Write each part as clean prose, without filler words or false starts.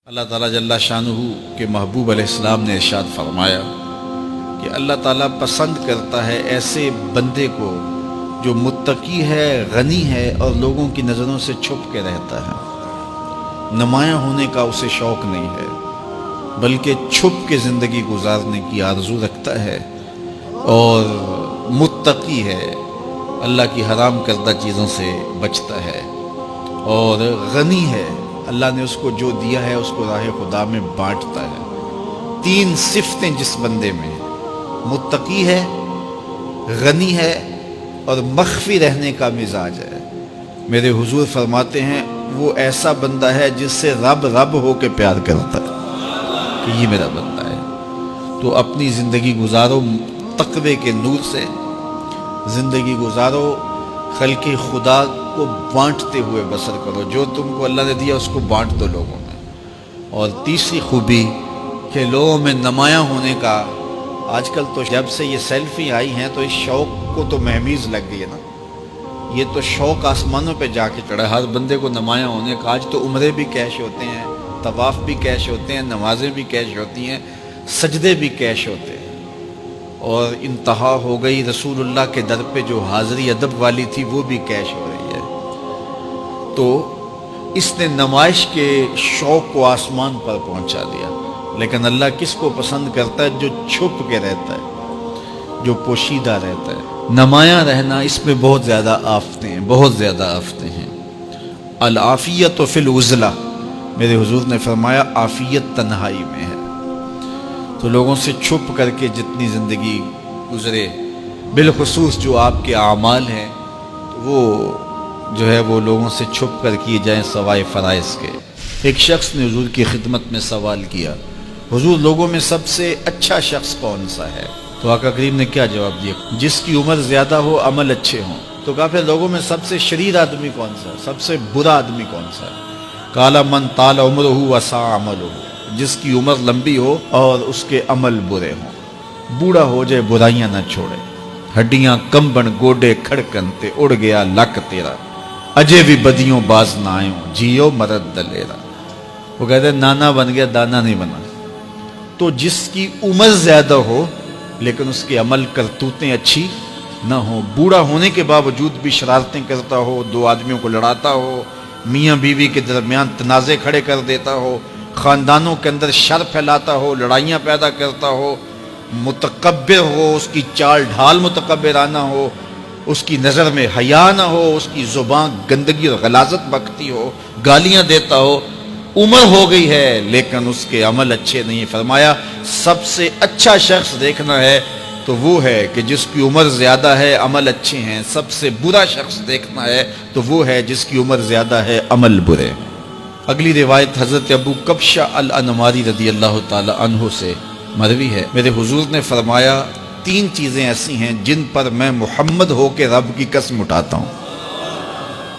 اللہ تعالیٰ جل شانہ کے محبوب علیہ السلام نے ارشاد فرمایا کہ اللہ تعالیٰ پسند کرتا ہے ایسے بندے کو جو متقی ہے، غنی ہے اور لوگوں کی نظروں سے چھپ کے رہتا ہے۔ نمایاں ہونے کا اسے شوق نہیں ہے، بلکہ چھپ کے زندگی گزارنے کی آرزو رکھتا ہے، اور متقی ہے، اللہ کی حرام کردہ چیزوں سے بچتا ہے، اور غنی ہے، اللہ نے اس کو جو دیا ہے اس کو راہ خدا میں بانٹتا ہے۔ تین صفتیں جس بندے میں ہیں، متقی ہے، غنی ہے اور مخفی رہنے کا مزاج ہے، میرے حضور فرماتے ہیں وہ ایسا بندہ ہے جس سے رب ہو کے پیار کرتا ہے کہ یہ میرا بندہ ہے۔ تو اپنی زندگی گزارو تقوی کے نور سے، زندگی گزارو خلق خدا کو بانٹتے ہوئے بسر کرو، جو تم کو اللہ نے دیا اس کو بانٹ دو لوگوں میں۔ اور تیسری خوبی کہ لوگوں میں نمایاں ہونے کا، آج کل تو جب سے یہ سیلفی آئی ہیں تو اس شوق کو تو مہمیز لگ گئی ہے نا، یہ تو شوق آسمانوں پہ جا کے چڑھا، ہر بندے کو نمایاں ہونے کا۔ آج تو عمرے بھی کیش ہوتے ہیں، طواف بھی کیش ہوتے ہیں، نمازیں بھی کیش ہوتی ہیں، سجدے بھی کیش ہوتے ہیں، اور انتہا ہو گئی رسول اللہ کے در پہ جو حاضری ادب والی تھی وہ بھی کیش ہو رہی ہے۔ تو اس نے نمائش کے شوق کو آسمان پر پہنچا دیا۔ لیکن اللہ کس کو پسند کرتا ہے؟ جو چھپ کے رہتا ہے، جو پوشیدہ رہتا ہے۔ نمایاں رہنا، اس میں بہت زیادہ آفتیں ہیں، بہت زیادہ آفتیں ہیں۔ العافیت فی العزلہ، میرے حضور نے فرمایا عافیت تنہائی میں ہے۔ تو لوگوں سے چھپ کر کے جتنی زندگی گزرے، بالخصوص جو آپ کے اعمال ہیں وہ جو ہے وہ لوگوں سے چھپ کر کیے جائیں سوائے فرائض کے۔ ایک شخص نے حضور کی خدمت میں سوال کیا، حضور لوگوں میں سب سے اچھا شخص کون سا ہے؟ تو آقا کریم نے کیا جواب دیا؟ جس کی عمر زیادہ ہو، عمل اچھے ہوں۔ تو کہا پھر لوگوں میں سب سے شریر آدمی کون سا ہے؟ سب سے برا آدمی کون سا ہے؟ قال من طال عمرہ وساء عملہ، جس کی عمر لمبی ہو اور اس کے عمل برے ہوں، بوڑھا ہو جائے برائیاں نہ چھوڑے، ہڈیاں کمبن گوڈے کھڑکن تے اڑ گیا لک تیرا، اجے بھی بدیوں باز نہ آئوں، جیو مرد دلیرا۔ وہ کہتے ہیں نانا بن گیا دانا نہیں بنا۔ تو جس کی عمر زیادہ ہو لیکن اس کے عمل کرتوتیں اچھی نہ ہوں، بوڑھا ہونے کے باوجود بھی شرارتیں کرتا ہو، دو آدمیوں کو لڑاتا ہو، میاں بیوی کے درمیان تنازع کھڑے کر دیتا ہو، خاندانوں کے اندر شر پھیلاتا ہو، لڑائیاں پیدا کرتا ہو، متکبر ہو، اس کی چال ڈھال متکبرانہ ہو، اس کی نظر میں حیا نہ ہو، اس کی زبان گندگی اور غلاظت بکتی ہو، گالیاں دیتا ہو، عمر ہو گئی ہے لیکن اس کے عمل اچھے نہیں۔ فرمایا سب سے اچھا شخص دیکھنا ہے تو وہ ہے کہ جس کی عمر زیادہ ہے، عمل اچھے ہیں۔ سب سے برا شخص دیکھنا ہے تو وہ ہے جس کی عمر زیادہ ہے، عمل برے ہیں۔ اگلی روایت حضرت ابو کبشہ الانماری رضی اللہ تعالی عنہ سے مروی ہے، میرے حضور نے فرمایا تین چیزیں ایسی ہیں جن پر میں محمد ہو کے رب کی قسم اٹھاتا ہوں۔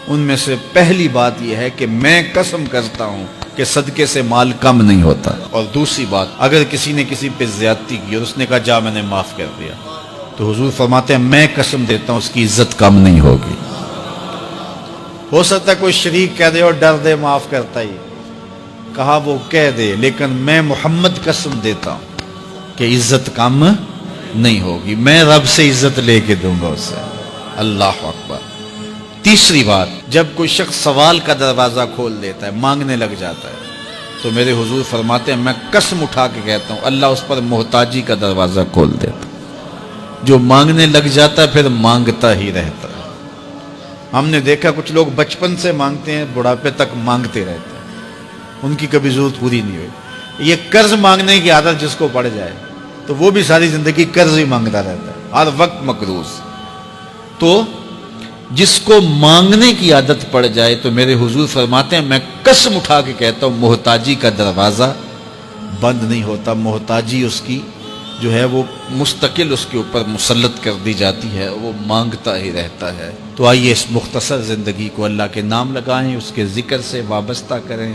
ان میں سے پہلی بات یہ ہے کہ میں قسم کرتا ہوں کہ صدقے سے مال کم نہیں ہوتا، اور دوسری بات اگر کسی نے کسی پہ زیادتی کی اور اس نے کہا جا میں نے معاف کر دیا، تو حضور فرماتے ہیں میں قسم دیتا ہوں اس کی عزت کم نہیں ہوگی۔ ہو سکتا ہے کوئی شریک کہہ دے اور ڈر دے معاف کرتا ہی، کہا وہ کہہ دے، لیکن میں محمد قسم دیتا ہوں کہ عزت کم نہیں ہوگی، میں رب سے عزت لے کے دوں گا اسے۔ اللہ اکبر۔ تیسری بات، جب کوئی شخص سوال کا دروازہ کھول دیتا ہے، مانگنے لگ جاتا ہے، تو میرے حضور فرماتے ہیں میں قسم اٹھا کے کہتا ہوں اللہ اس پر محتاجی کا دروازہ کھول دیتا ہے۔ جو مانگنے لگ جاتا ہے پھر مانگتا ہی رہتا ہے۔ ہم نے دیکھا کچھ لوگ بچپن سے مانگتے ہیں، بڑھاپے تک مانگتے رہتے ہیں، ان کی کبھی ضرورت پوری نہیں ہوئی۔ یہ قرض مانگنے کی عادت جس کو پڑ جائے تو وہ بھی ساری زندگی قرض ہی مانگتا رہتا ہے، ہر وقت مقروض۔ تو جس کو مانگنے کی عادت پڑ جائے تو میرے حضور فرماتے ہیں میں قسم اٹھا کے کہتا ہوں محتاجی کا دروازہ بند نہیں ہوتا، محتاجی اس کی جو ہے وہ مستقل اس کے اوپر مسلط کر دی جاتی ہے، وہ مانگتا ہی رہتا ہے۔ تو آئیے اس مختصر زندگی کو اللہ کے نام لگائیں، اس کے ذکر سے وابستہ کریں۔